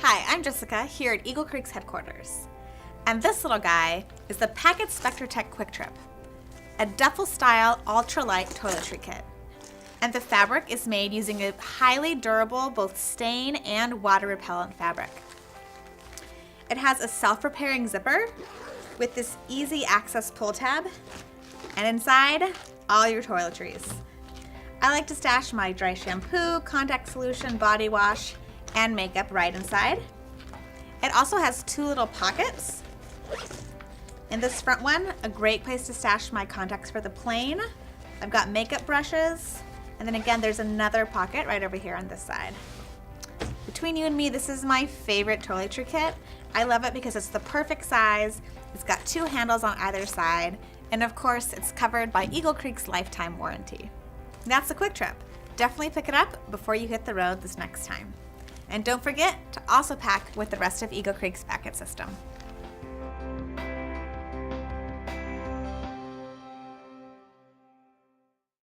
Hi, I'm Jessica here at Eagle Creek's headquarters. And this little guy is the Pack-It Specter Quick Trip, a duffel-style ultralight toiletry kit. And the fabric is made using a highly durable both stain and water repellent fabric. It has a self-repairing zipper with this easy access pull tab, and inside, all your toiletries. I like to stash my dry shampoo, contact solution, body wash, and makeup right inside. It also has two little pockets. In this front one, a great place to stash my contacts for the plane. I've got makeup brushes, and then again, there's another pocket right over here on this side. Between you and me, this is my favorite toiletry kit. I love it because it's the perfect size. It's got two handles on either side, and of course, it's covered by Eagle Creek's lifetime warranty. That's the Quick Trip. Definitely pick it up before you hit the road this next time. And don't forget to also pack with the rest of Eagle Creek's Pack-It system.